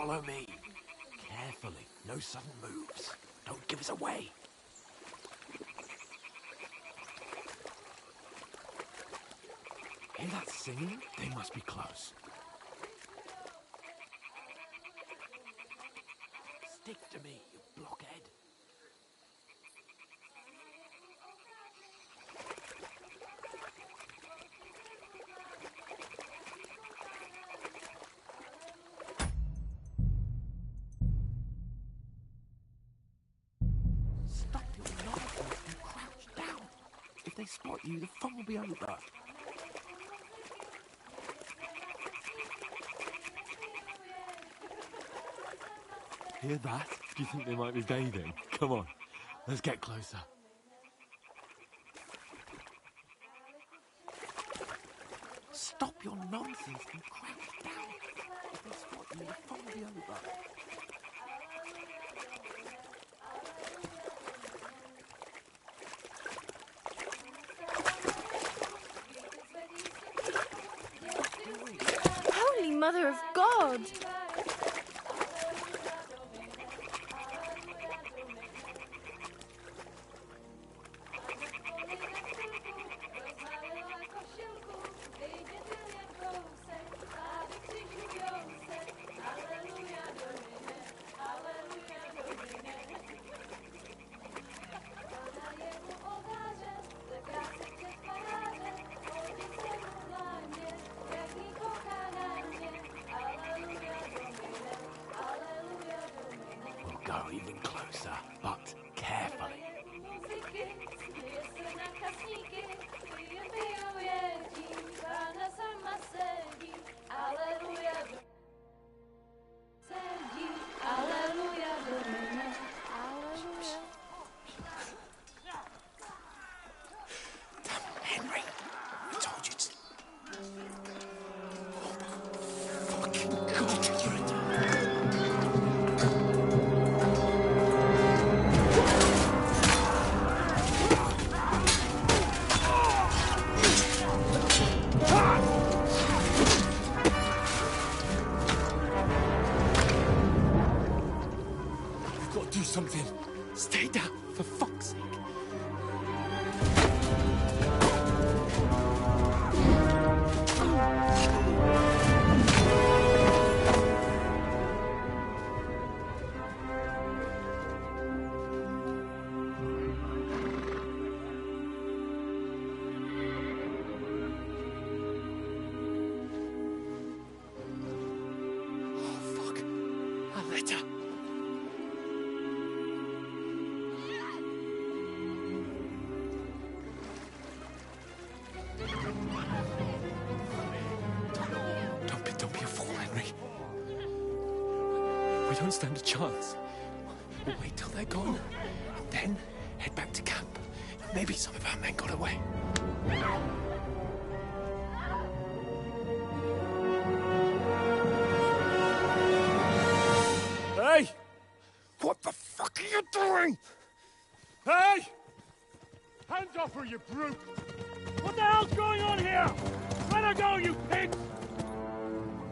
Follow me. Carefully. No sudden moves. Don't give us away. Hear that singing? They must be close. Stick to me, you blockhead. Stop your nonsense and crouch down. If they spot you, the fun will be over. Hear that? Do you think they might be bathing? Come on, let's get closer. Stop your nonsense and crouch down. If they spot you, the fun will be over. Holy Mother of God! Go even closer, but carefully. Henry, I told you to. Oh, fucking God, you're a... Do something. Stay down, for fuck's sake. Oh, fuck. A letter. Don't be a fool, Henry. We don't stand a chance. We'll wait till they're gone, then head back to camp. Maybe some of our men got away. Hey! What the fuck are you doing? Hey! Hands off her, you brute! What the hell's going on here? Let her go, you pigs!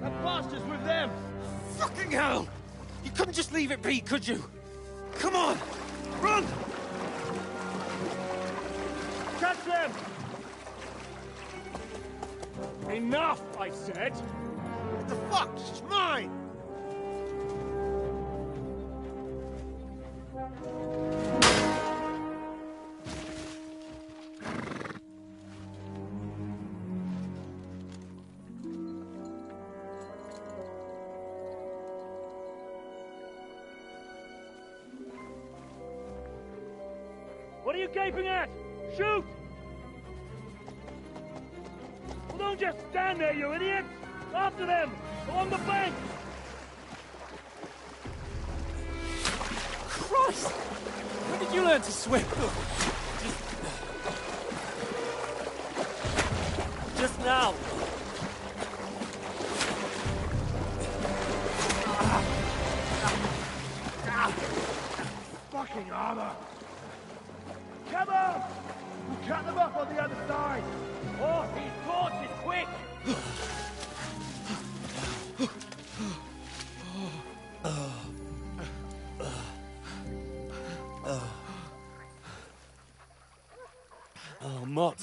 That bastard's with them! Fucking hell! You couldn't just leave it be, could you? Come on! Run! Catch them! Enough, I said! What the fuck? She's mine! What are you gaping at? Shoot! Well, don't just stand there, you idiots! After them! Along the bank! Christ! When did you learn to swim? Just now. Fucking armor! Come on! We'll cut them up on the other side! Oh, these torches, quick! Mott.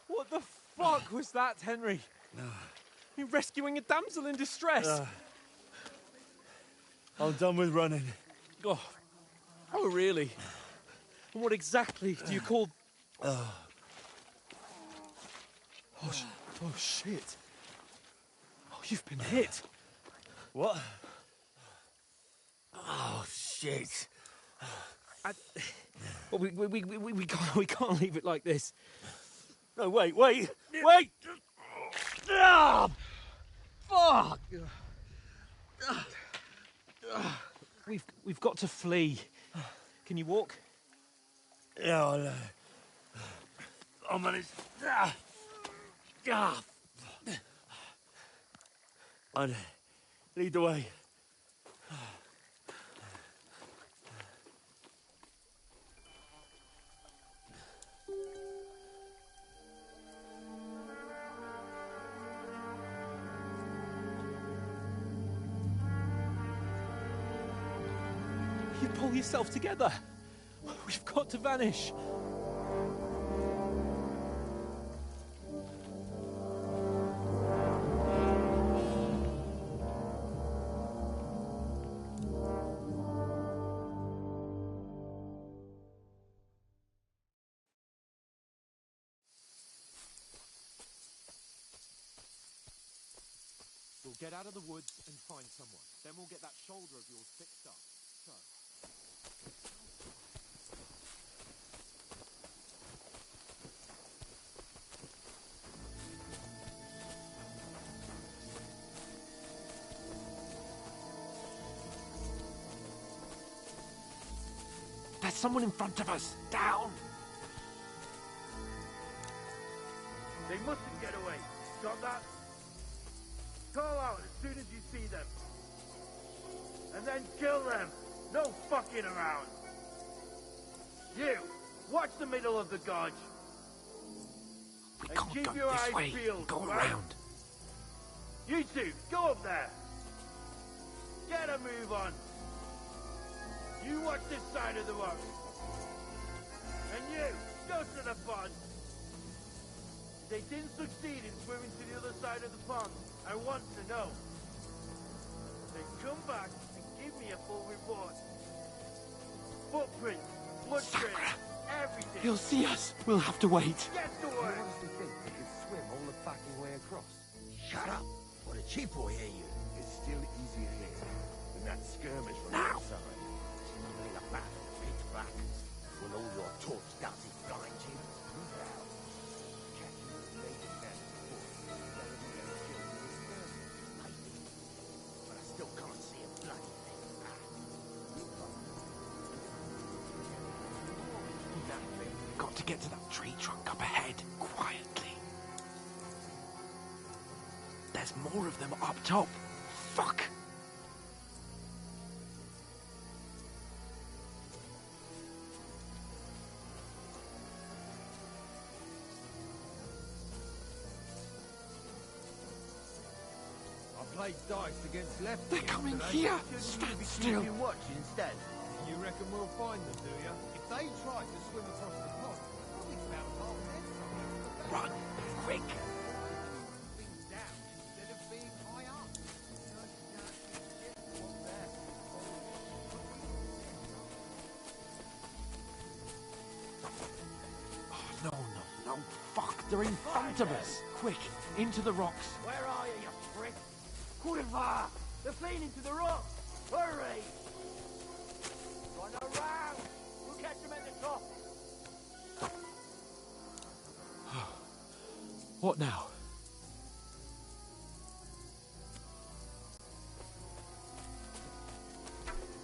What the fuck was that, Henry? You rescuing a damsel in distress? I'm done with running. Oh, really? And what exactly do you call... Oh, shit. Oh, you've been hit. What? Oh, shit. Well, we can't leave it like this. No, wait! Ah! Fuck! We've got to flee. Can you walk? Yeah, I'll manage. I'd lead the way. You pull yourself together. We've got to vanish. We'll get out of the woods and find someone. Then we'll get that shoulder of yours fixed up. So... There's someone in front of us! Down! They mustn't get away. Got that? Call out as soon as you see them. And then kill them. No fucking around. You, watch the middle of the gorge. We And can't keep go your this eyes way. peeled, Go right? around. You two, go up there. Get a move on. You watch this side of the rock. And you, go to the pond. If they didn't succeed in swimming to the other side of the pond, I want to know. Then come back and give me a full report. Footprints, blood trails, everything. He'll see us. We'll have to wait. Get to work. You honestly think they could swim all the fucking way across? Shut up! Or the chief will hear you. It's still easier here than that skirmish from Now. outside. Smelling a bat in pitch black. When all your torch does is blind you. Move it out. Catching the lady man before. Let him get killed in the skirmish. Maybe. But I still can't see a bloody thing. Nothing. Got to get to that tree trunk up ahead, quietly. There's more of them up top. Fuck! I played dice against left. They're coming here! Stand still! Watch instead. You reckon we'll find them, do you? If they try to swim across the pond, it's about half an Run! Quick! things down instead of being high up. Oh, no. Fuck, they're in front of us. Quick, into the rocks. Where are you prick? Courtevar! They're fleeing into the rocks! Hurry! Run around! We'll catch them at the top! What now?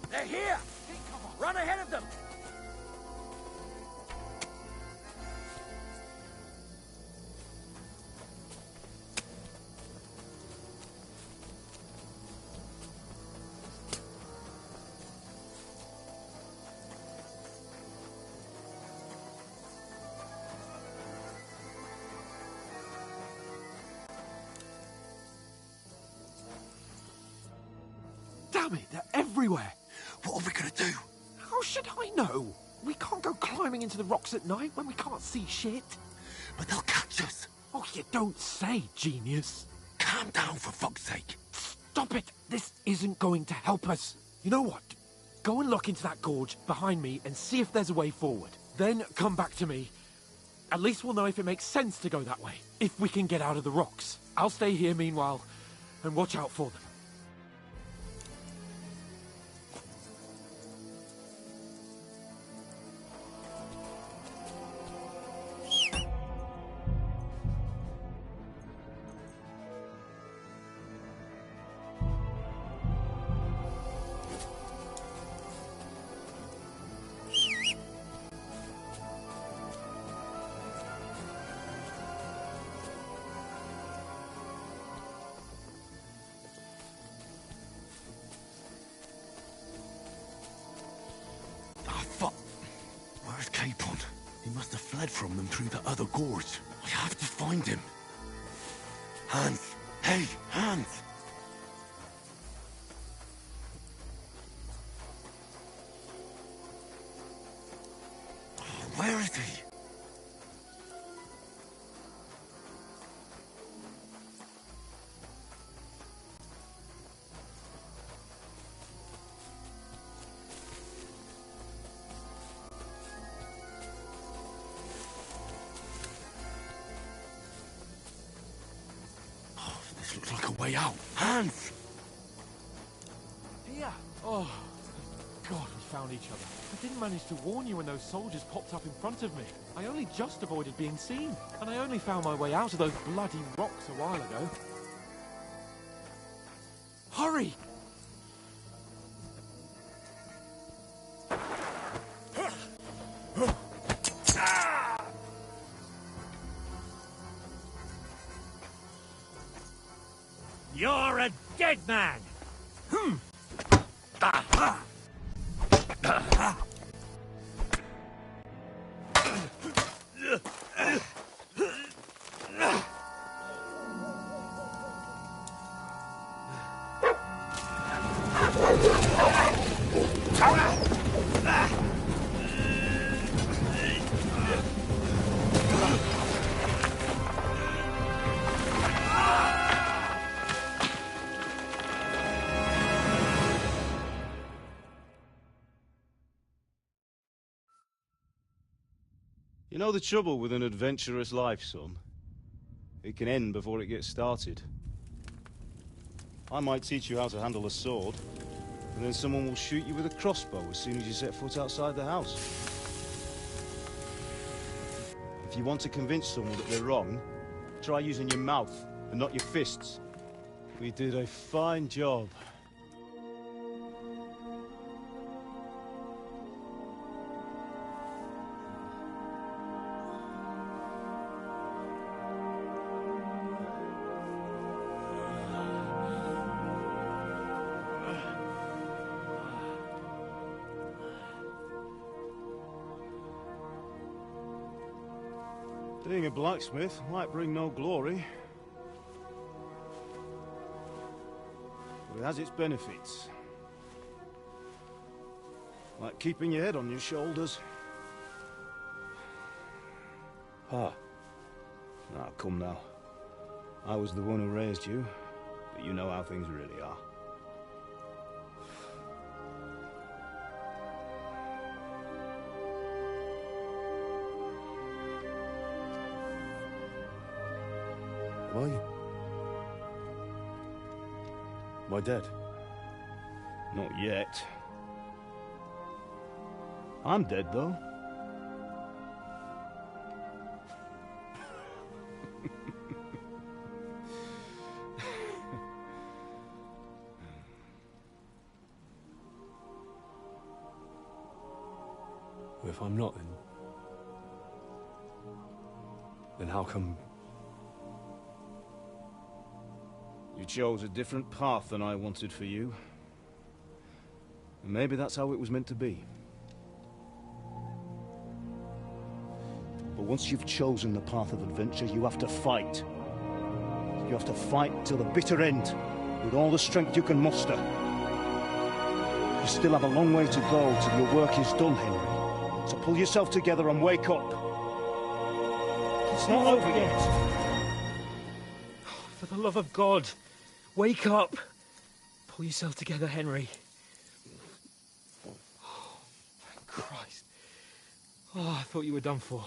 They're here! Run ahead of them! Damn it, they're everywhere. What are we gonna do? How should I know? We can't go climbing into the rocks at night when we can't see shit. But they'll catch us. Oh, you don't say, genius. Calm down, for fuck's sake. Stop it. This isn't going to help us. You know what? Go and look into that gorge behind me and see if there's a way forward. Then come back to me. At least we'll know if it makes sense to go that way. If we can get out of the rocks. I'll stay here meanwhile and watch out for them. Where's Capon? He must have fled from them through the other gorge. I have to find him. Hans! Hey, Hans! Where is he? Looks like a way out. Hans! Here! Oh, God, we found each other. I didn't manage to warn you when those soldiers popped up in front of me. I only just avoided being seen. And I only found my way out of those bloody rocks a while ago. Hurry! You're a dead man! You know the trouble with an adventurous life, son? It can end before it gets started. I might teach you how to handle a sword, and then someone will shoot you with a crossbow as soon as you set foot outside the house. If you want to convince someone that they're wrong, try using your mouth and not your fists. We did a fine job. Being a blacksmith might bring no glory, but it has its benefits. Like keeping your head on your shoulders. Pa. Ah, come now. I was the one who raised you, but you know how things really are. Am I dead? Not yet. I'm dead, though. If I'm not, then how come... You chose a different path than I wanted for you. And maybe that's how it was meant to be. But once you've chosen the path of adventure, you have to fight. You have to fight till the bitter end, with all the strength you can muster. You still have a long way to go till your work is done, Henry. So pull yourself together and wake up. It's not over yet. For the love of God, wake up. Pull yourself together, Henry. Oh, thank Christ. Oh, I thought you were done for.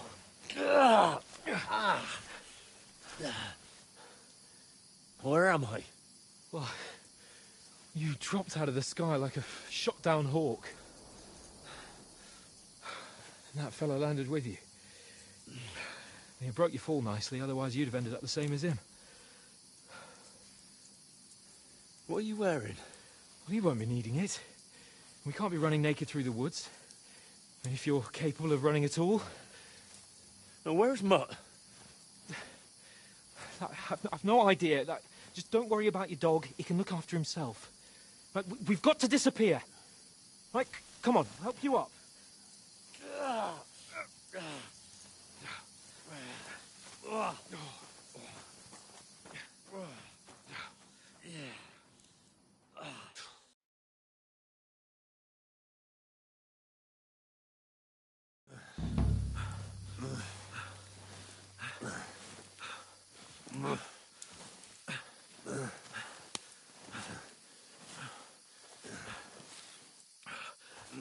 Where am I? Well, you dropped out of the sky like a shot-down hawk. And that fella landed with you. You broke your fall nicely, otherwise you'd have ended up the same as him. What are you wearing? Well, you won't be needing it. We can't be running naked through the woods. And if you're capable of running at all... Now, where's Mutt? I've no idea. Just don't worry about your dog. He can look after himself. Like, we've got to disappear. Right, come on, I'll help you up.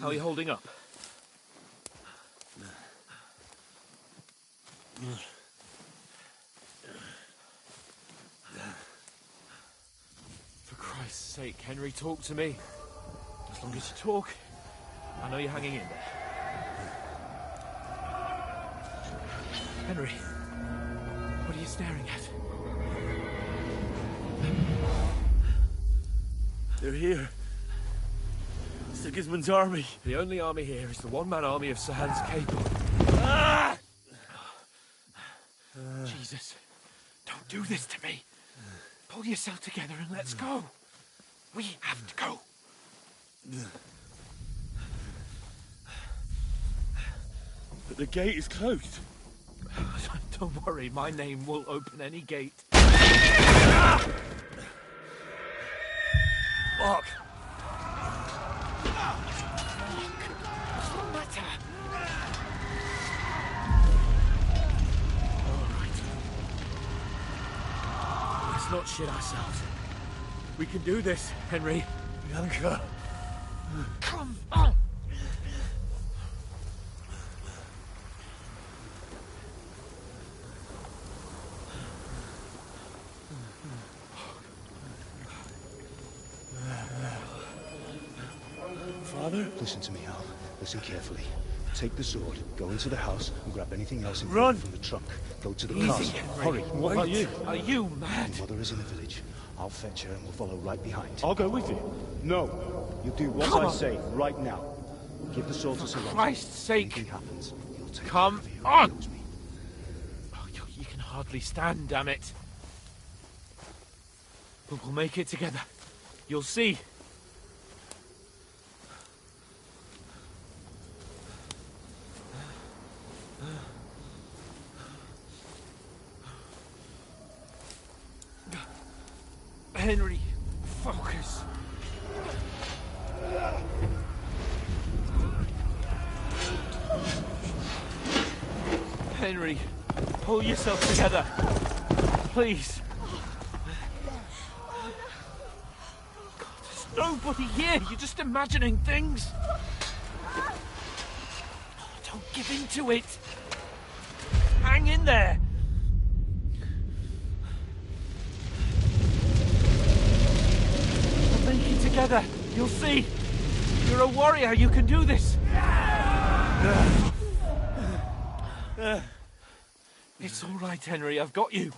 How are you holding up? For Christ's sake, Henry, talk to me. As long as you talk, I know you're hanging in there. Henry, what are you staring at? They're here. Sigismund's army. The only army here is the one-man army of Sir Hans Capel. Jesus, don't do this to me. Pull yourself together and let's go. We have to go. But the gate is closed. Don't worry, my name will open any gate. Fuck! What's the matter? Let's not shit ourselves. We can do this, Henry. Bianca. Come on! Father? Listen to me, Al. Listen carefully. Take the sword, go into the house, and grab anything else Run! from the trunk. Go to the Easy, castle. Henry. Hurry. What are you? Are you mad? Your mother is in the village. I'll fetch her and we'll follow right behind. I'll go with you. No. You do what Come I on. say right now. Give the sword to Sir Roger. Christ's sake. If anything happens, he'll take Come care of you. on. He knows me. Oh, you can hardly stand, damn it. But we'll make it together. You'll see. Henry, focus. Henry, pull yourself together. Please. God, there's nobody here. You're just imagining things. Oh, don't give in to it. Hang in there. We'll make it together. You'll see. You're a warrior. You can do this. It's all right, Henry. I've got you.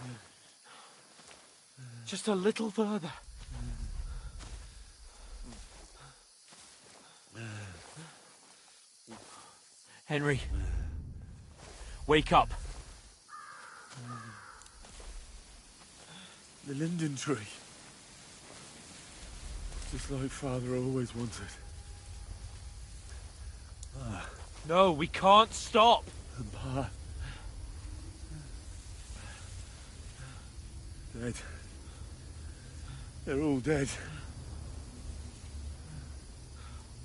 Just a little further. Henry, wake up. The linden tree. Just like Father always wanted. No, we can't stop. And Pa. Dead. They're all dead.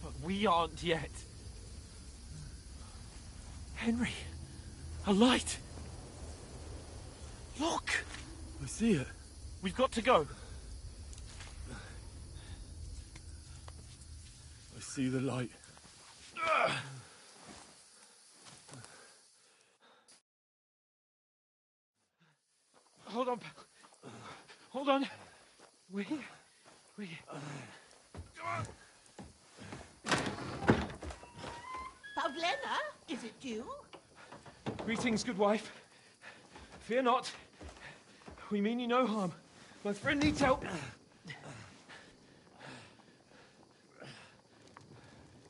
But we aren't yet. Henry, a light. Look! I see it. We've got to go. I see the light. Hold on, pal. Hold on. We're here. We're here. Pavlena, is it you? Greetings, good wife. Fear not. We mean you no harm. My friend needs help.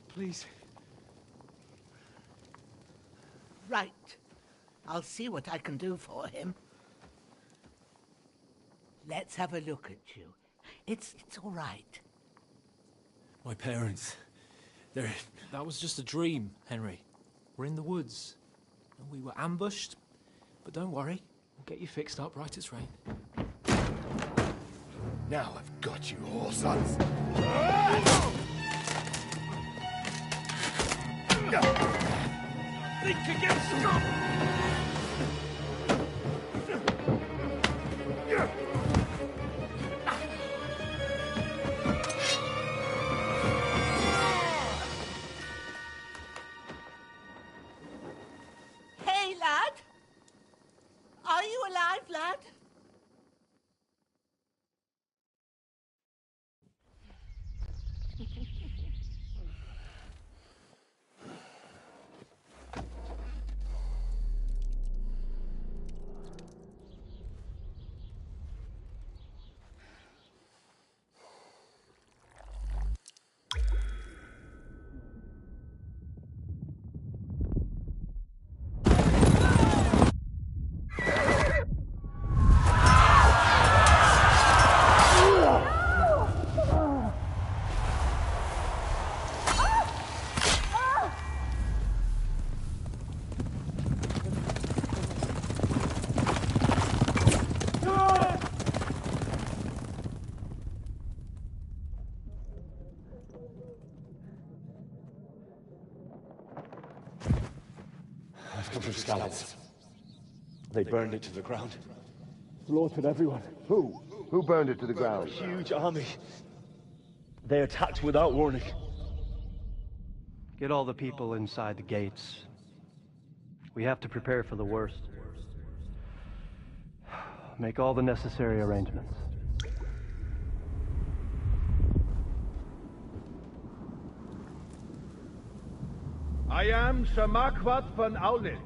Please. Right. I'll see what I can do for him. Let's have a look at you. It's all right. My parents. That was just a dream, Henry. We're in the woods. And we were ambushed. But don't worry. We'll get you fixed up right as rain. Now I've got you, whoresons. Think again, stop! Hey, lad! Are you alive, lad? I've come from Scallops. They burned it to the ground. Slaughtered everyone. Who? Who burned it to the ground? Huge army. They attacked without warning. Get all the people inside the gates. We have to prepare for the worst. Make all the necessary arrangements. I am Sir Marquardt von Aulitz.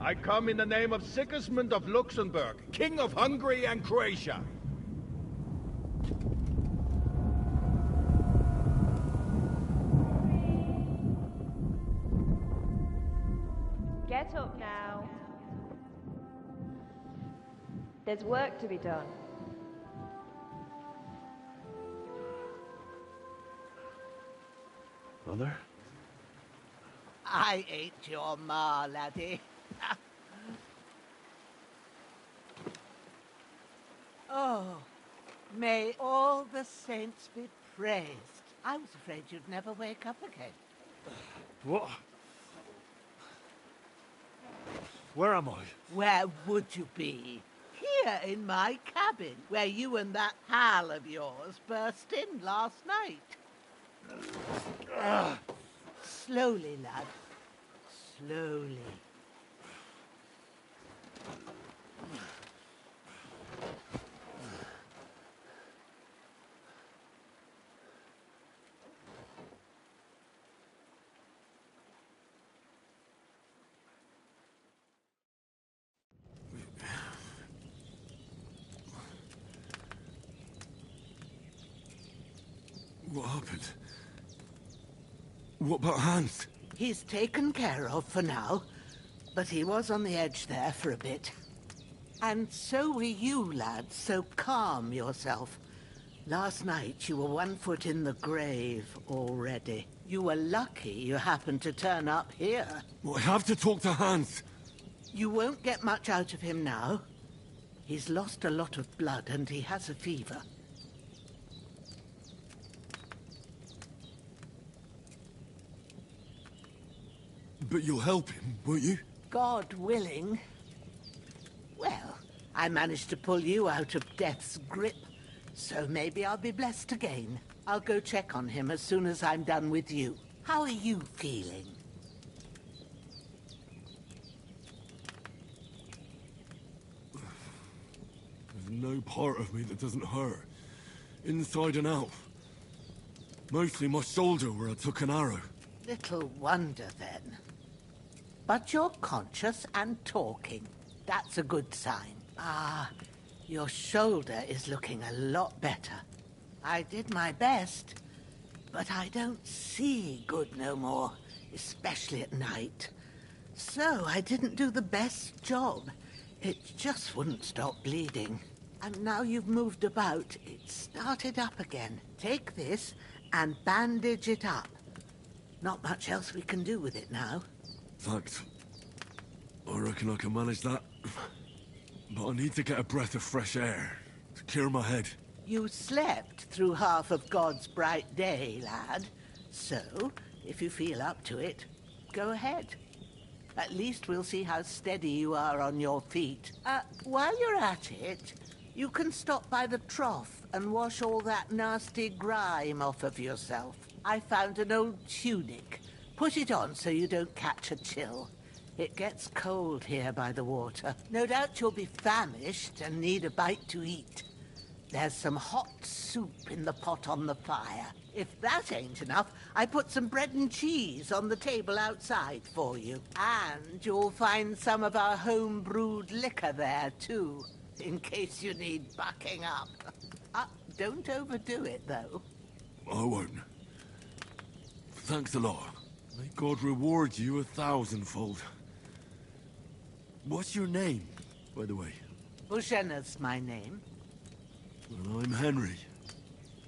I come in the name of Sigismund of Luxembourg, King of Hungary and Croatia. Get up now. There's work to be done. Mother? I ain't your ma, laddie. Oh, may all the saints be praised. I was afraid you'd never wake up again. What? Where am I? Where would you be? Here in my cabin, where you and that pal of yours burst in last night. Slowly, lad. Slowly. What happened? What about Hans? He's taken care of for now, but he was on the edge there for a bit. And so were you, lad, so calm yourself. Last night you were 1 foot in the grave already. You were lucky you happened to turn up here. Well, I have to talk to Hans. You won't get much out of him now. He's lost a lot of blood and he has a fever. But you'll help him, won't you? God willing. Well, I managed to pull you out of death's grip, so maybe I'll be blessed again. I'll go check on him as soon as I'm done with you. How are you feeling? There's no part of me that doesn't hurt. Inside and out. Mostly my shoulder where I took an arrow. Little wonder, then. But you're conscious and talking. That's a good sign. Ah, your shoulder is looking a lot better. I did my best, but I don't see good no more, especially at night. So I didn't do the best job. It just wouldn't stop bleeding. And now you've moved about, it started up again. Take this and bandage it up. Not much else we can do with it now. Thanks. I reckon I can manage that. But I need to get a breath of fresh air to clear my head. You slept through half of God's bright day, lad. So, if you feel up to it, go ahead. At least we'll see how steady you are on your feet. While you're at it, you can stop by the trough and wash all that nasty grime off of yourself. I found an old tunic. Put it on so you don't catch a chill. It gets cold here by the water. No doubt you'll be famished and need a bite to eat. There's some hot soup in the pot on the fire. If that ain't enough, I put some bread and cheese on the table outside for you. And you'll find some of our home-brewed liquor there, too, in case you need bucking up. Don't overdo it, though. I won't. Thanks a lot. May God reward you 1,000-fold. What's your name, by the way? Bushenna's my name. Well, I'm Henry.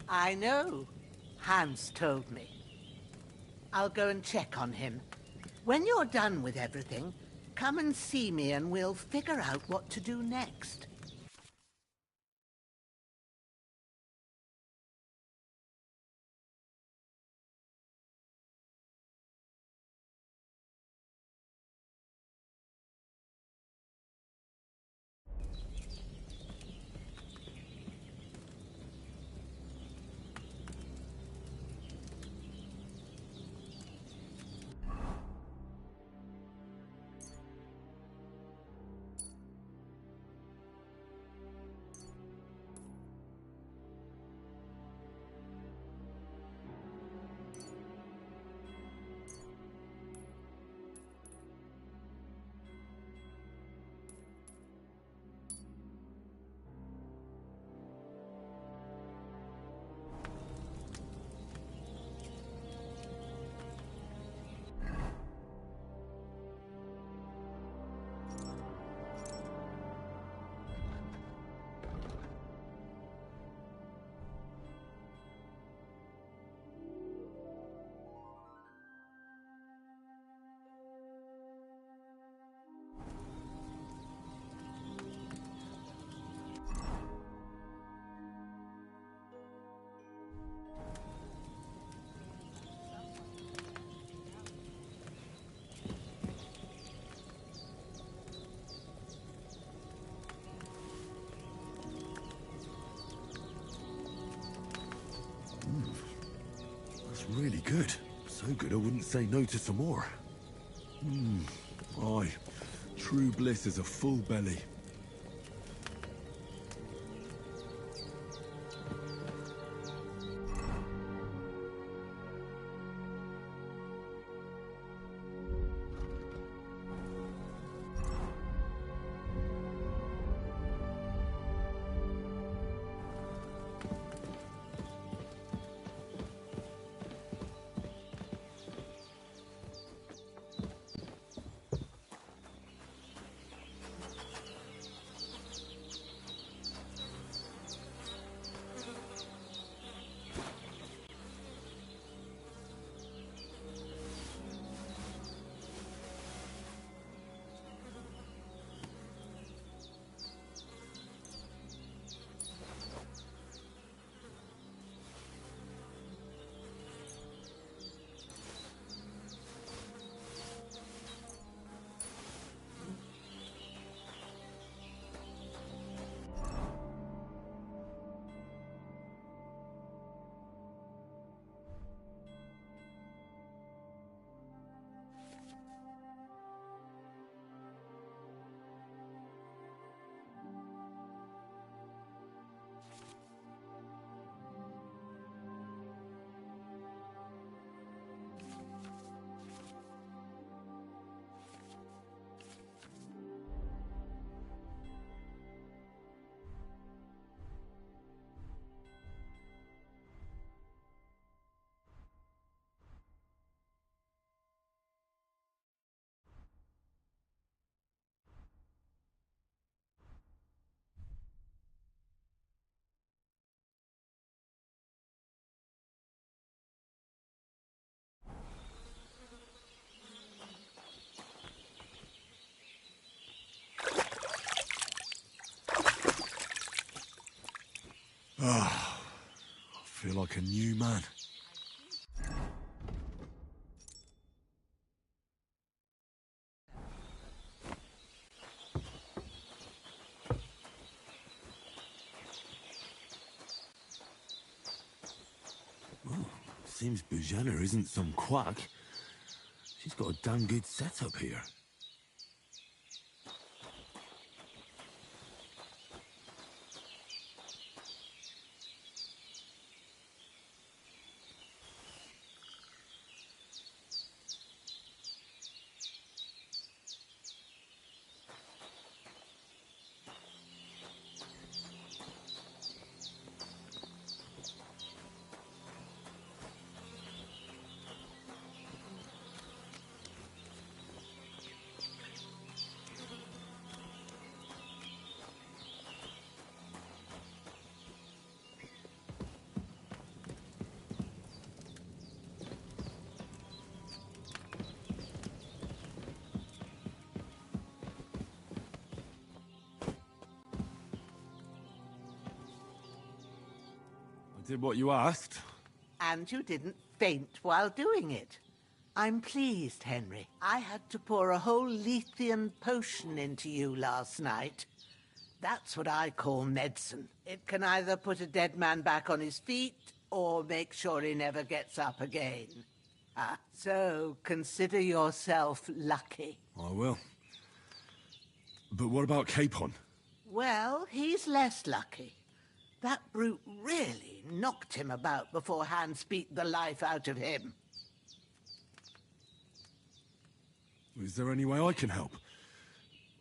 I know. Hans told me. I'll go and check on him. When you're done with everything, come and see me and we'll figure out what to do next. That's really good. So good I wouldn't say no to some more. Aye. True bliss is a full belly. feel like a new man. Well, seems Bujana isn't some quack. She's got a damn good setup here. I did what you asked. And you didn't faint while doing it. I'm pleased, Henry. I had to pour a whole Lethean potion into you last night. That's what I call medicine. It can either put a dead man back on his feet or make sure he never gets up again. So consider yourself lucky. I will. But what about Capon? Well, he's less lucky. That brute really knocked him about before Hans beat the life out of him. Is there any way I can help?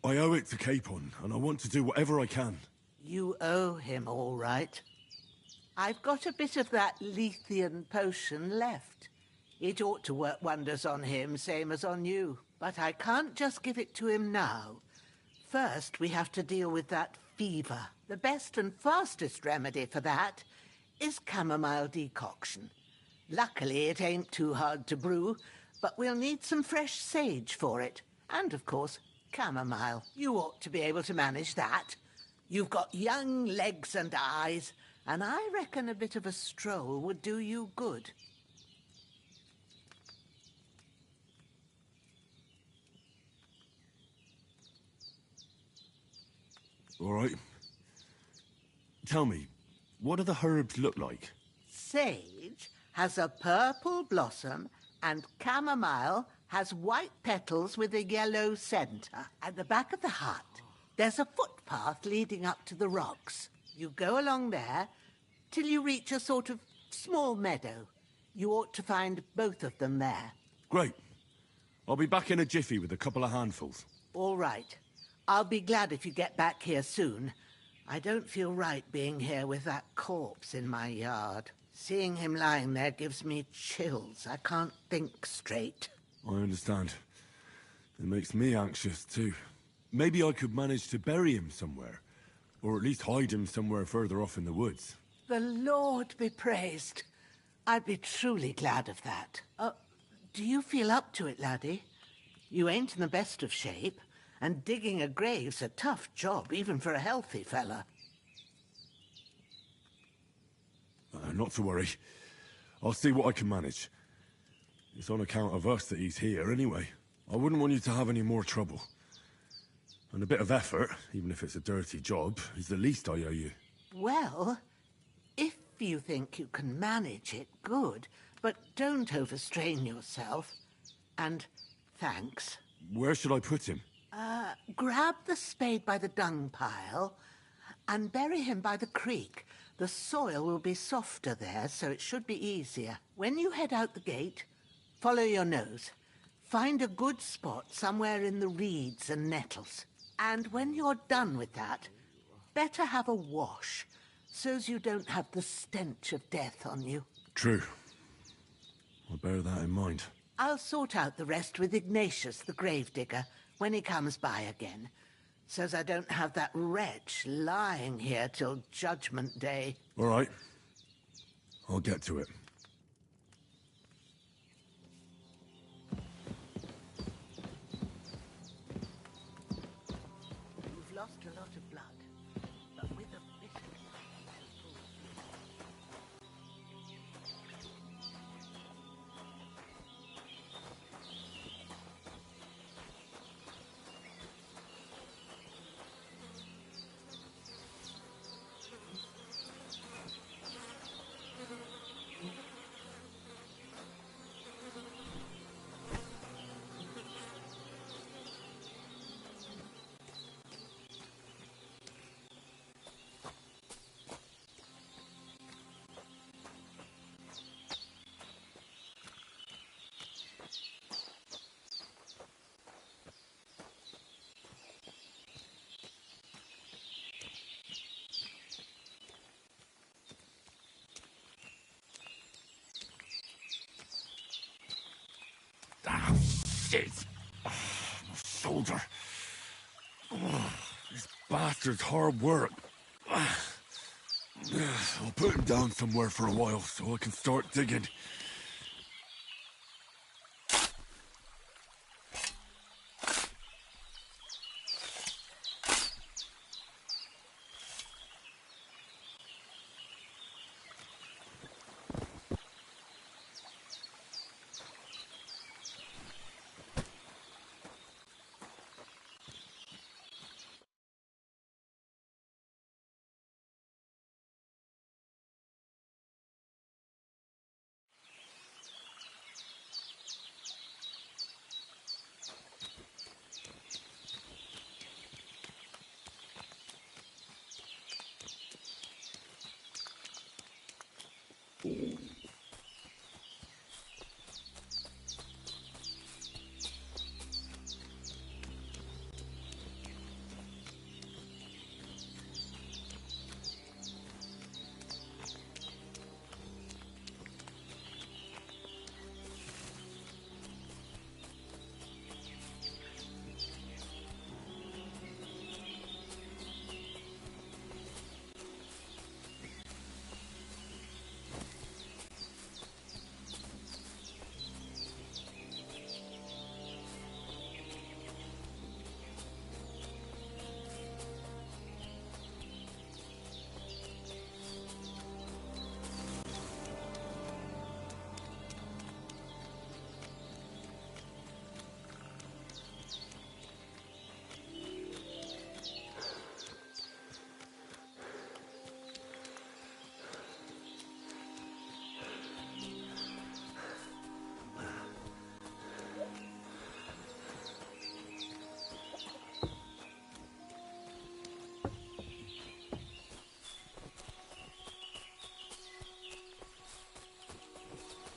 I owe it to Capon, and I want to do whatever I can. You owe him, all right. I've got a bit of that Lethean potion left. It ought to work wonders on him, same as on you. But I can't just give it to him now. First, we have to deal with that fever. The best and fastest remedy for that is chamomile decoction. Luckily, it ain't too hard to brew, but we'll need some fresh sage for it. And, of course, chamomile. You ought to be able to manage that. You've got young legs and eyes, and I reckon a bit of a stroll would do you good. All right. Tell me, what do the herbs look like? Sage has a purple blossom, and chamomile has white petals with a yellow centre. At the back of the hut, there's a footpath leading up to the rocks. You go along there till you reach a sort of small meadow. You ought to find both of them there. Great. I'll be back in a jiffy with a couple of handfuls. All right. I'll be glad if you get back here soon. I don't feel right being here with that corpse in my yard. Seeing him lying there gives me chills. I can't think straight. I understand. It makes me anxious, too. Maybe I could manage to bury him somewhere. Or at least hide him somewhere further off in the woods. The Lord be praised. I'd be truly glad of that. Do you feel up to it, laddie? You ain't in the best of shape, and digging a grave's a tough job, even for a healthy fella. Not to worry. I'll see what I can manage. It's on account of us that he's here, anyway. I wouldn't want you to have any more trouble. And a bit of effort, even if it's a dirty job, is the least I owe you. Well, if you think you can manage it, good. But don't overstrain yourself. And thanks. Where should I put him? Grab the spade by the dung pile and bury him by the creek. The soil will be softer there, so it should be easier. When you head out the gate, follow your nose. Find a good spot somewhere in the reeds and nettles. And when you're done with that, better have a wash, so's you don't have the stench of death on you. True. I'll bear that in mind. I'll sort out the rest with Ignatius, the gravedigger, when he comes by again, so's I don't have that wretch lying here till Judgment Day. All right. I'll get to it. You've lost a lot of blood, but with a bit of Shit! My shoulder. This bastard's hard work. I'll put him down somewhere for a while so I can start digging.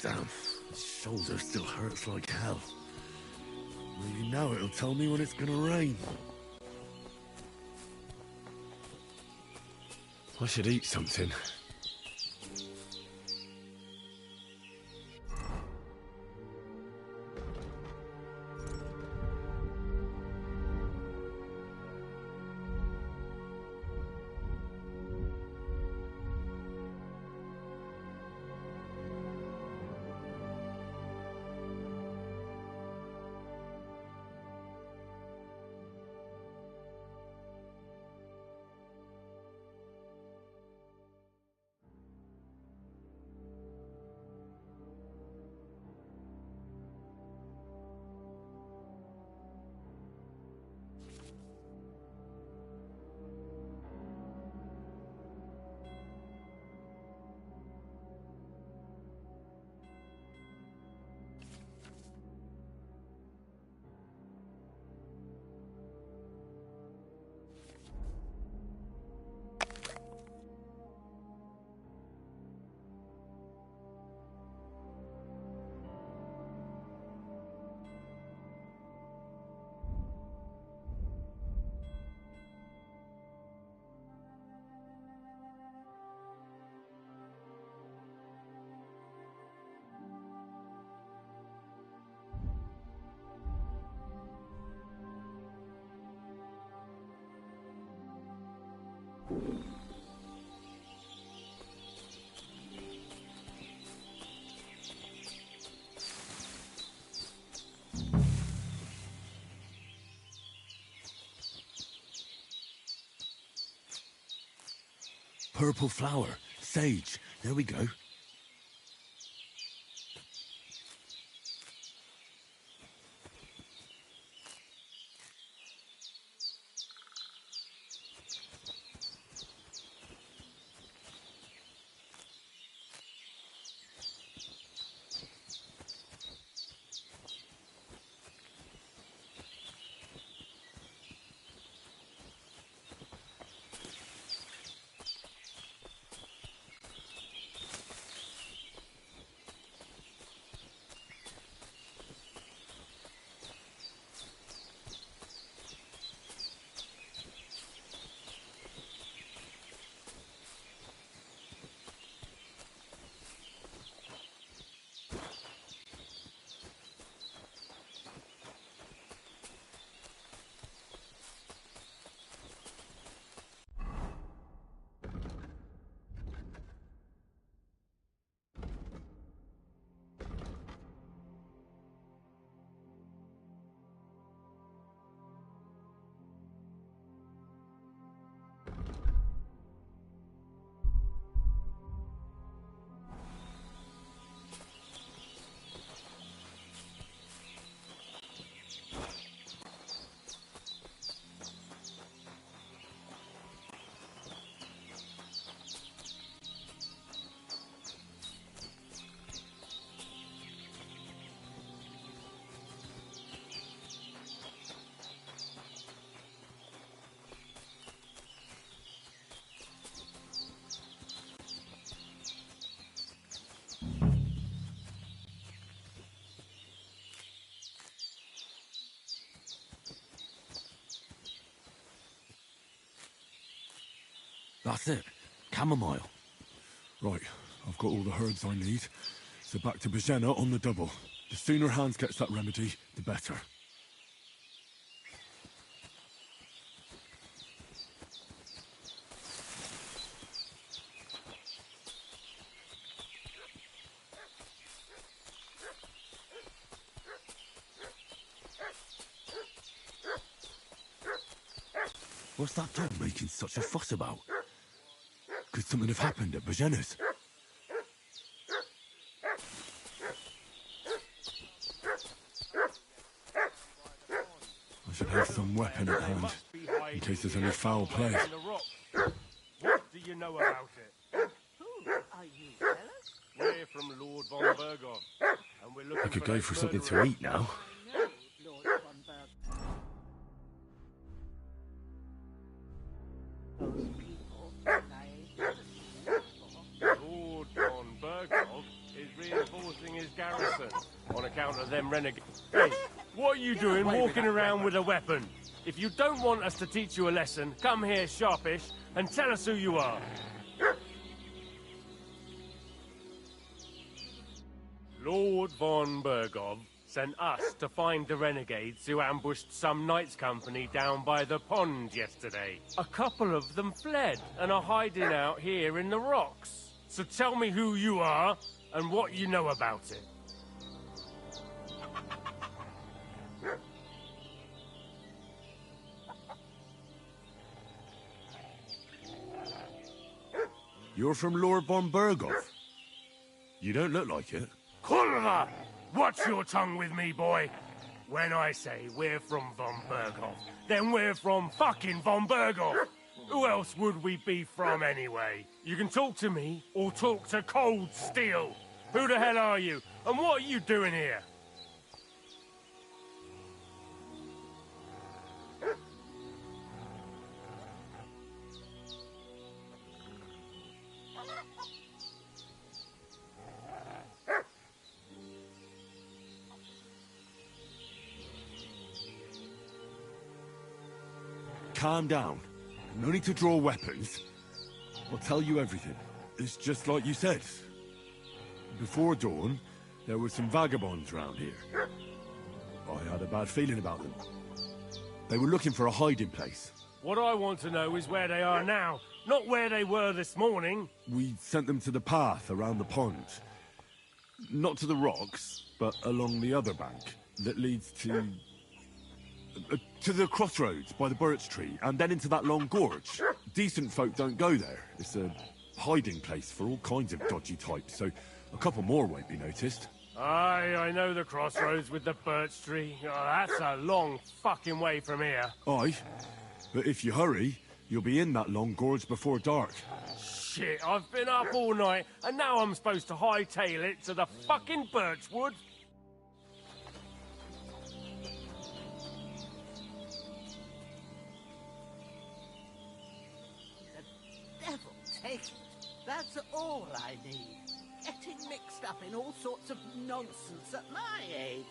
Damn, my shoulder still hurts like hell. Maybe now it'll tell me when it's gonna rain. I should eat something. Purple flower, sage, there we go. That's it. Chamomile. Right, I've got all the herbs I need. So back to Bajena on the double. The sooner Hans gets that remedy, the better. What's that dog making such a fuss about? Could something have happened at Bajena's? I should have some weapon at hand, in case there's any foul play. What do you know about it? Who are you, fellas? We're from Lord von Bergov, and we're looking I could for go those for something to murderers. eat now. I know, Lord von Berg. Those people that I ain't never seen before. Lord von Bergov is reinforcing his garrison on account of them renegades. Hey, what are you doing walking around with a weapon? If you don't want us to teach you a lesson, come here sharpish and tell us who you are. Lord von Bergov sent us to find the renegades who ambushed some knights' company down by the pond yesterday. A couple of them fled and are hiding out here in the rocks. So tell me who you are and what you know about it. You're from Lord von Bergov? You don't look like it. Kulva! Watch your tongue with me, boy. When I say we're from von Bergov, then we're from fucking von Bergov. Who else would we be from anyway? You can talk to me or talk to Cold Steel. Who the hell are you? And what are you doing here? Calm down. No need to draw weapons. I'll tell you everything. It's just like you said. Before dawn, there were some vagabonds round here. I had a bad feeling about them. They were looking for a hiding place. What I want to know is where they are now, not where they were this morning. We sent them to the path around the pond. Not to the rocks, but along the other bank that leads to the crossroads by the birch tree, and then into that long gorge. Decent folk don't go there. It's a hiding place for all kinds of dodgy types, so a couple more won't be noticed. Aye, I know the crossroads with the birch tree. Oh, that's a long fucking way from here. Aye, but if you hurry, you'll be in that long gorge before dark. Shit, I've been up all night, and now I'm supposed to hightail it to the fucking birchwood? Devil take it. That's all I need. Getting mixed up in all sorts of nonsense at my age.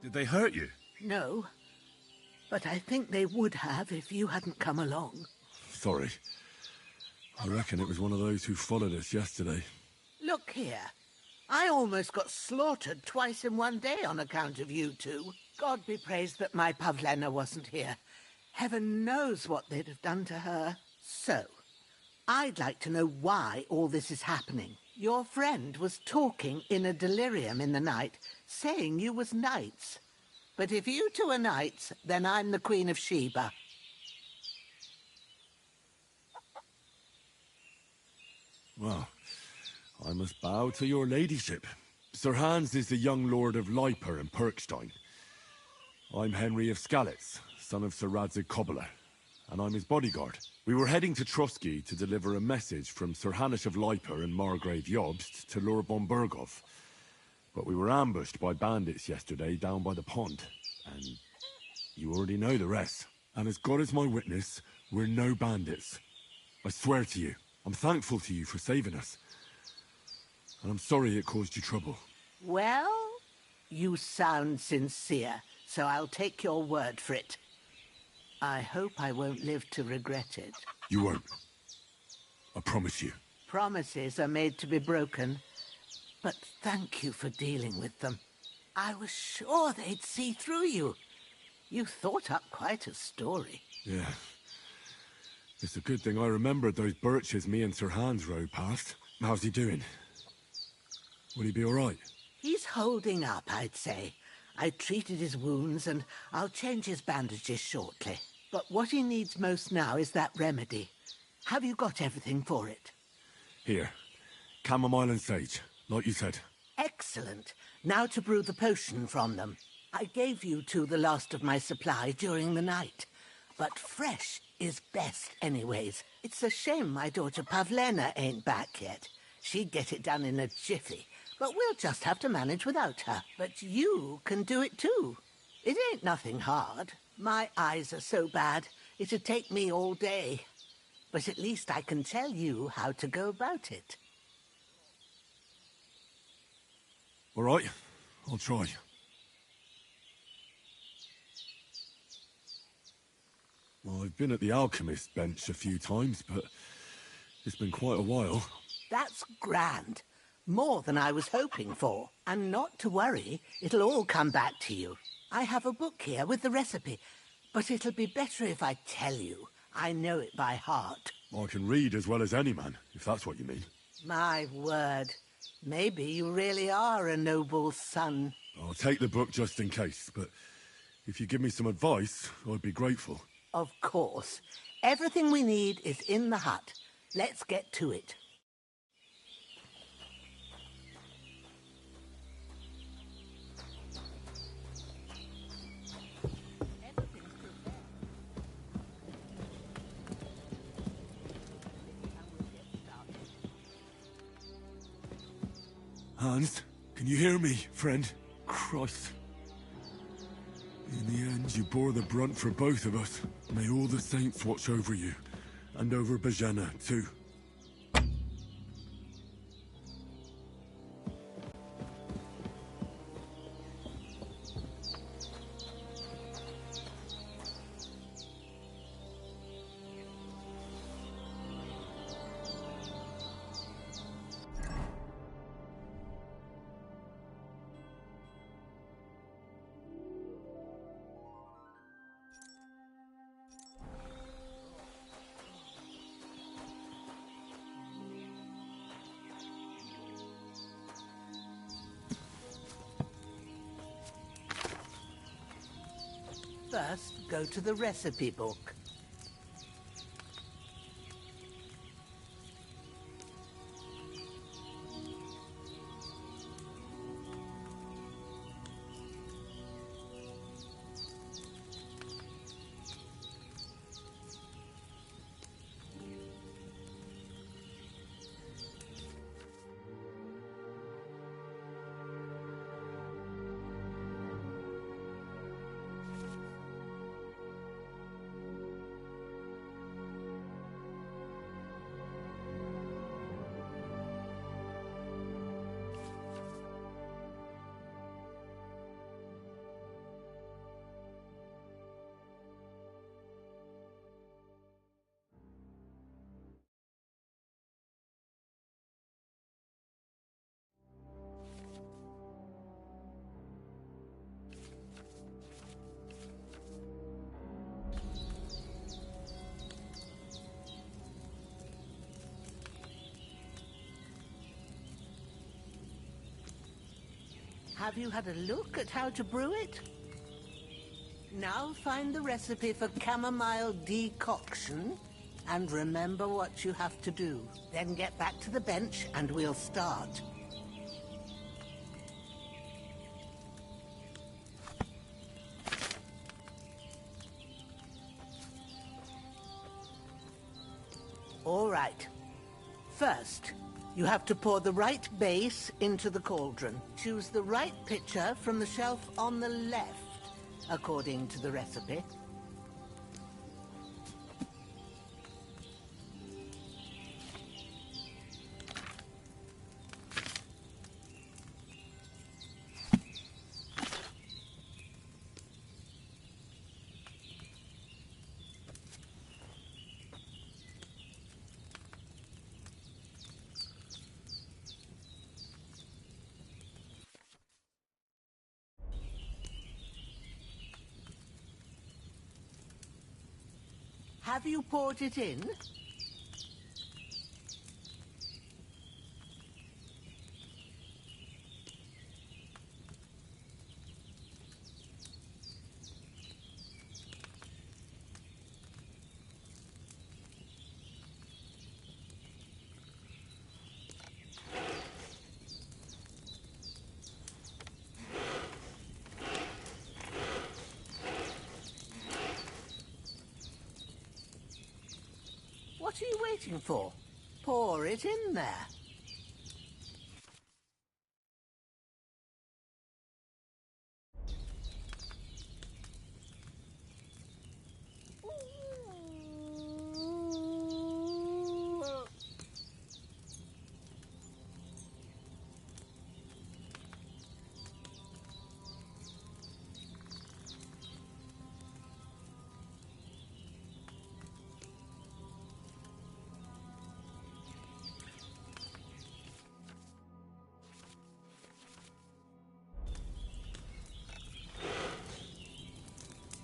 Did they hurt you? No, but I think they would have if you hadn't come along. Sorry. I reckon it was one of those who followed us yesterday. Look here. I almost got slaughtered twice in one day on account of you two. God be praised that my Pavlena wasn't here. Heaven knows what they'd have done to her. So, I'd like to know why all this is happening. Your friend was talking in a delirium in the night, saying you was knights. But if you two are knights, then I'm the Queen of Sheba. Well, I must bow to your ladyship. Sir Hans is the young lord of Leiper and Perkstein. I'm Henry of Skalitz, son of Sir Radzig Cobbler, and I'm his bodyguard. We were heading to Trotsky to deliver a message from Sir Hanish of Leiper and Margrave Jobst to Lord von Bergov. But we were ambushed by bandits yesterday down by the pond, and you already know the rest. And as God is my witness, We're no bandits. I swear to you. I'm thankful to you for saving us. And I'm sorry it caused you trouble. Well, you sound sincere, so I'll take your word for it. I hope I won't live to regret it. You won't. I promise you. Promises are made to be broken, but thank you for dealing with them. I was sure they'd see through you. You thought up quite a story. Yeah. It's a good thing I remembered those birches me and Sir Hans rode past. How's he doing? Will he be all right? He's holding up, I'd say. I treated his wounds and I'll change his bandages shortly. But what he needs most now is that remedy. Have you got everything for it? Here. Chamomile and sage, like you said. Excellent. Now to brew the potion from them. I gave you two the last of my supply during the night. But fresh is best anyways. It's a shame my daughter Pavlena ain't back yet. She'd get it done in a jiffy. But we'll just have to manage without her. But you can do it too. It ain't nothing hard. My eyes are so bad, it'd take me all day. But at least I can tell you how to go about it. All right, I'll try. Well, I've been at the alchemist bench a few times, but it's been quite a while. That's grand. More than I was hoping for. And not to worry, it'll all come back to you. I have a book here with the recipe, but it'll be better if I tell you. I know it by heart. I can read as well as any man, if that's what you mean. My word. Maybe you really are a noble son. I'll take the book just in case, but if you give me some advice, I'd be grateful. Of course. Everything we need is in the hut. Let's get to it. Hans, can you hear me, friend? Christ. In the end, you bore the brunt for both of us. May all the saints watch over you. And over Bajana, too. First, go to the recipe book. Have you had a look at how to brew it? Now find the recipe for chamomile decoction and remember what you have to do. Then get back to the bench and we'll start. All right. First, you have to pour the right base into the cauldron. Choose the right pitcher from the shelf on the left, according to the recipe. Have you poured it in? What are you waiting for? Pour it in there.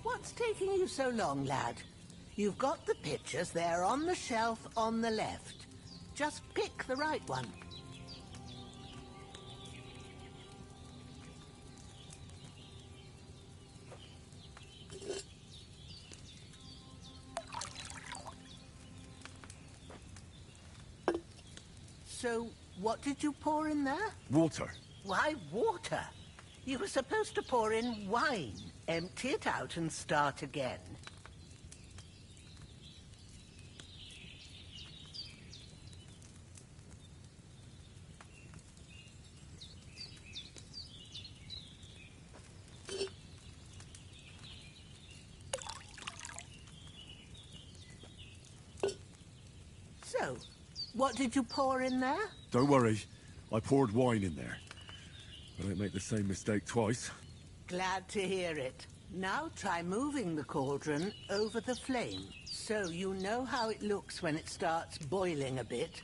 What's taking you so long, lad? You've got the pictures there on the shelf on the left. Just pick the right one. So, what did you pour in there? Water. Why water? You were supposed to pour in wine. Empty it out and start again. So, what did you pour in there? Don't worry. I poured wine in there. I don't make the same mistake twice. Glad to hear it. Now try moving the cauldron over the flame, so you know how it looks when it starts boiling a bit.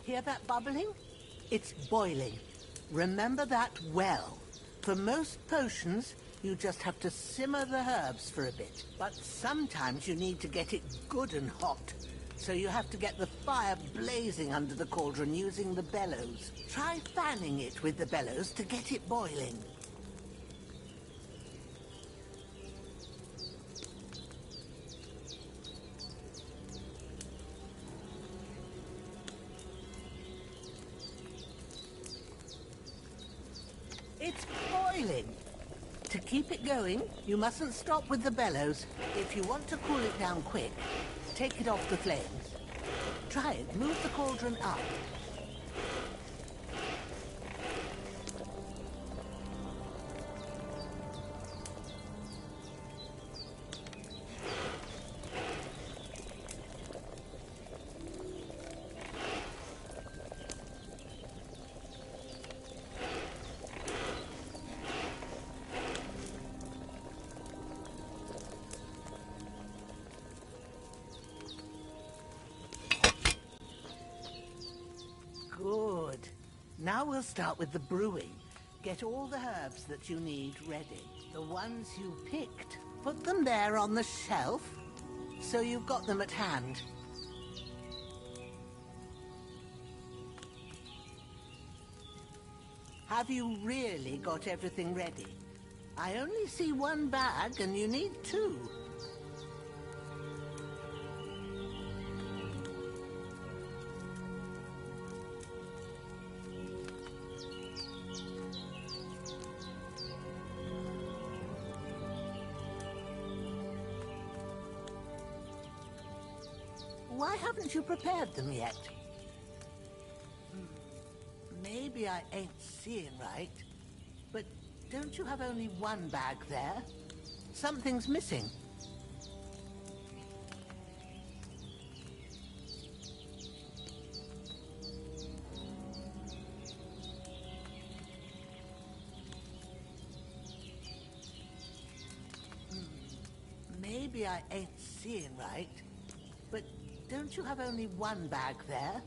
Hear that bubbling? It's boiling. Remember that well. For most potions, you just have to simmer the herbs for a bit. But sometimes you need to get it good and hot. So you have to get the fire blazing under the cauldron using the bellows. Try fanning it with the bellows to get it boiling. It's boiling. To keep it going, you mustn't stop with the bellows. If you want to cool it down quick, take it off the flames. Try it. Move the cauldron up. Good. Now we'll start with the brewing. Get all the herbs that you need ready. The ones you picked. Put them there on the shelf, so you've got them at hand. Have you really got everything ready? I only see one bag and you need two. Why haven't you prepared them yet? Maybe I ain't seeing right, but don't you have only one bag there? Something's missing. Maybe I ain't seeing right, but don't you have only one bag there?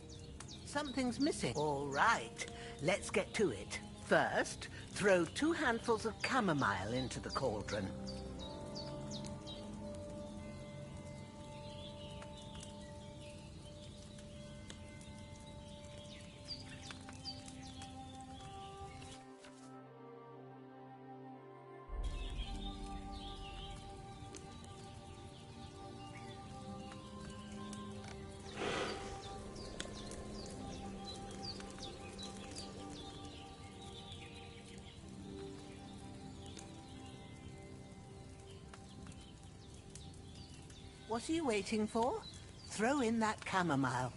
something's missing. All right, let's get to it. First, throw 2 handfuls of chamomile into the cauldron. What are you waiting for? Throw in that chamomile.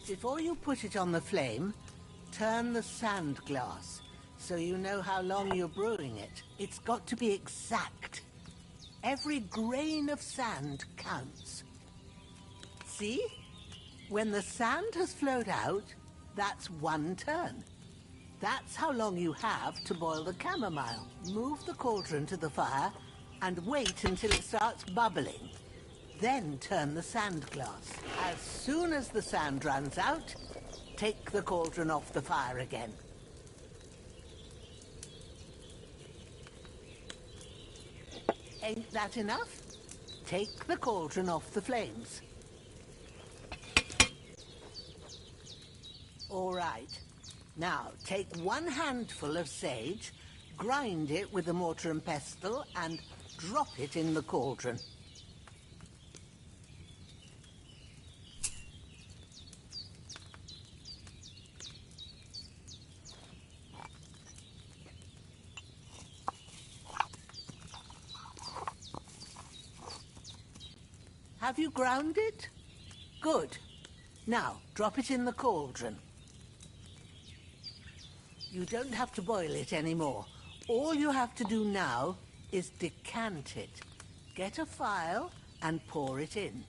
Before you put it on the flame, turn the sand glass so you know how long you're brewing it. It's got to be exact. Every grain of sand counts. See? When the sand has flowed out, that's 1 turn. That's how long you have to boil the chamomile. Move the cauldron to the fire and wait until it starts bubbling. Then turn the sand glass. As soon as the sand runs out, take the cauldron off the fire again. Ain't that enough? Take the cauldron off the flames. All right. Now, take 1 handful of sage, grind it with a mortar and pestle, and drop it in the cauldron. Have you ground it? Good. Now, drop it in the cauldron. You don't have to boil it anymore. All you have to do now is decant it. Get a phial and pour it in.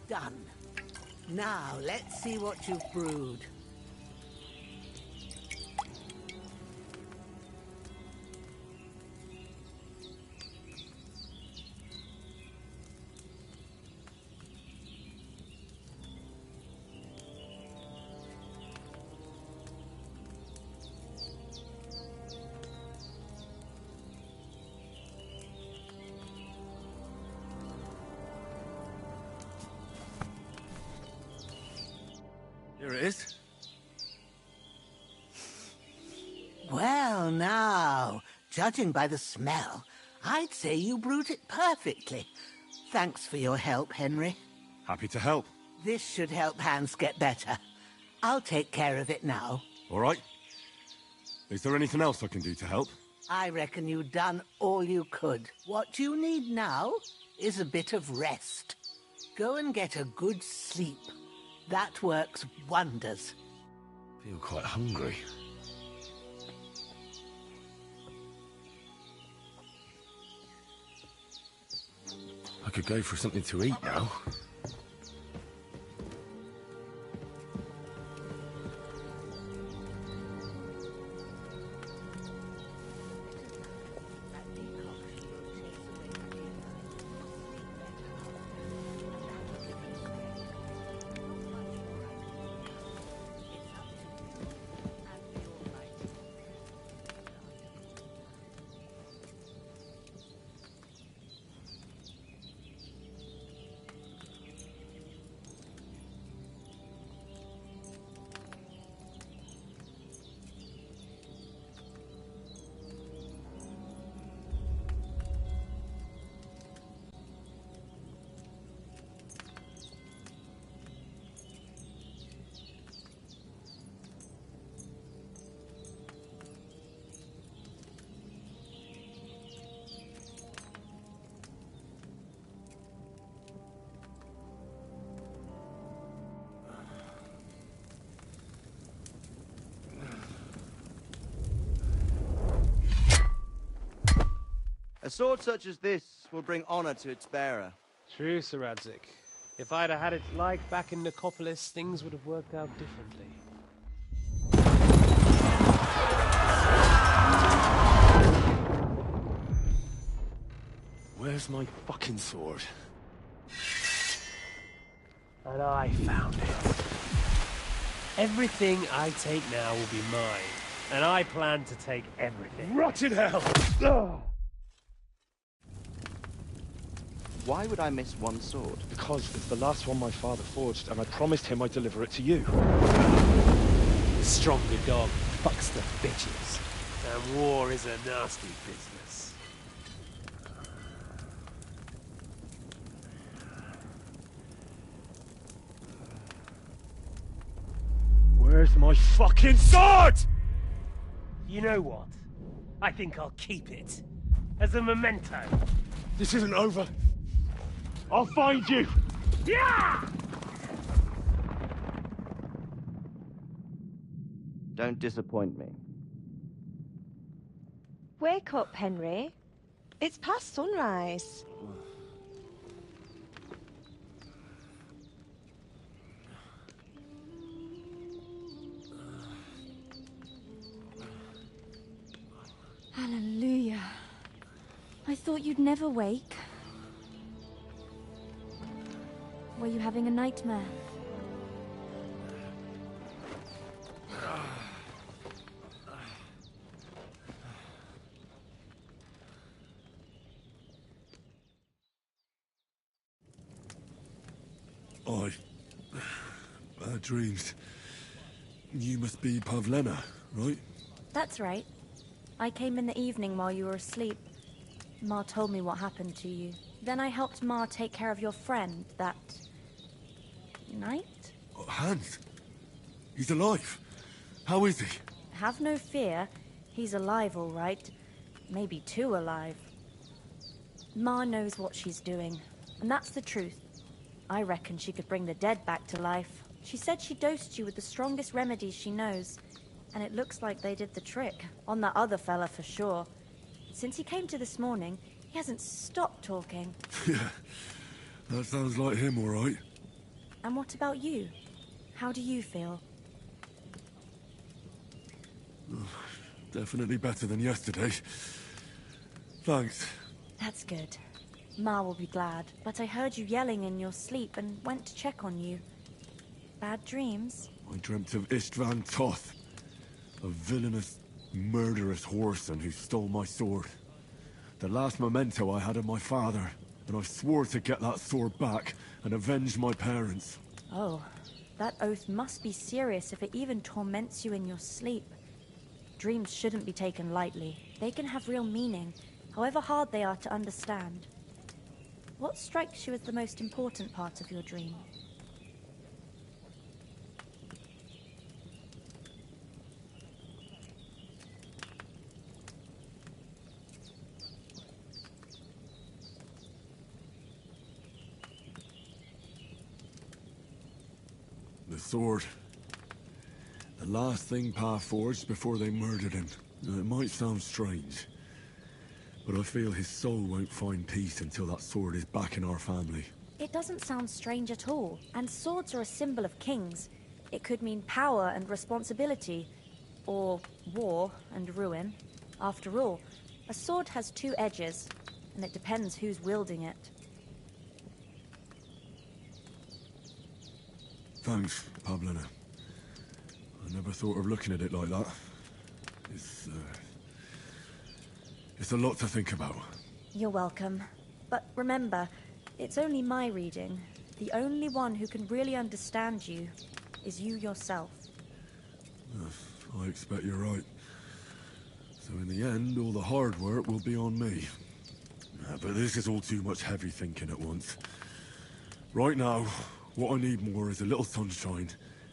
Done. Now, let's see what you've brewed. Here it is. Well, now, judging by the smell, I'd say you brewed it perfectly. Thanks for your help, Henry. Happy to help. This should help Hans get better. I'll take care of it now. All right. Is there anything else I can do to help? I reckon you've done all you could. What you need now is a bit of rest. Go and get a good sleep. That works wonders. Feel quite hungry. I could go for something to eat now. A sword such as this will bring honor to its bearer. True, Sir Radzik. If I'd have had it like back in Nicopolis, things would have worked out differently. Where's my fucking sword? And I found it. Everything I take now will be mine, and I plan to take everything. Rotted hell! Oh. Why would I miss one sword? Because it's the last one my father forged, and I promised him I'd deliver it to you. The stronger dog fucks the bitches, and war is a nasty business. Where's my fucking sword? You know what? I think I'll keep it. As a memento. This isn't over. I'll find you! Yeah! Don't disappoint me. Wake up, Henry. It's past sunrise. Hallelujah. I thought you'd never wake. Were you having a nightmare? Bad dreams. You must be Pavlena, right? That's right. I came in the evening while you were asleep. Ma told me what happened to you. Then I helped Ma take care of your friend that night? Hans? He's alive. How is he? Have no fear. He's alive, all right. Maybe too alive. Ma knows what she's doing, and that's the truth. I reckon she could bring the dead back to life. She said she dosed you with the strongest remedies she knows, and it looks like they did the trick. On that other fella for sure. Since he came to this morning, he hasn't stopped talking. Yeah, that sounds like him, all right. And what about you? How do you feel? Definitely better than yesterday. Thanks. That's good. Ma will be glad, but I heard you yelling in your sleep and went to check on you. Bad dreams? I dreamt of Istvan Toth, a villainous, murderous whoreson who stole my sword. The last memento I had of my father, and I swore to get that sword back and avenge my parents. Oh, that oath must be serious if it even torments you in your sleep. Dreams shouldn't be taken lightly. They can have real meaning, however hard they are to understand. What strikes you as the most important part of your dream? The sword. The The last thing Pa forged before they murdered him. Now, it might sound strange, but I feel his soul won't find peace until that sword is back in our family. It doesn't sound strange at all, and swords are a symbol of kings. It could mean power and responsibility, or war and ruin. After all, a sword has two edges, and it depends who's wielding it. Thanks, Pablina. I never thought of looking at it like that. It's a lot to think about. You're welcome. But remember, it's only my reading. The only one who can really understand you is you yourself. I expect you're right. So in the end, all the hard work will be on me. But this is all too much heavy thinking at once. Right now, what I need more is a little sunshine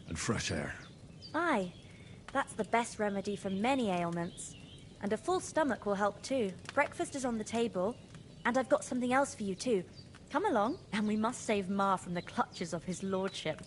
and fresh air. Aye, that's the best remedy for many ailments. And a full stomach will help too. Breakfast is on the table, and I've got something else for you too. Come along, and we must save Ma from the clutches of his lordship.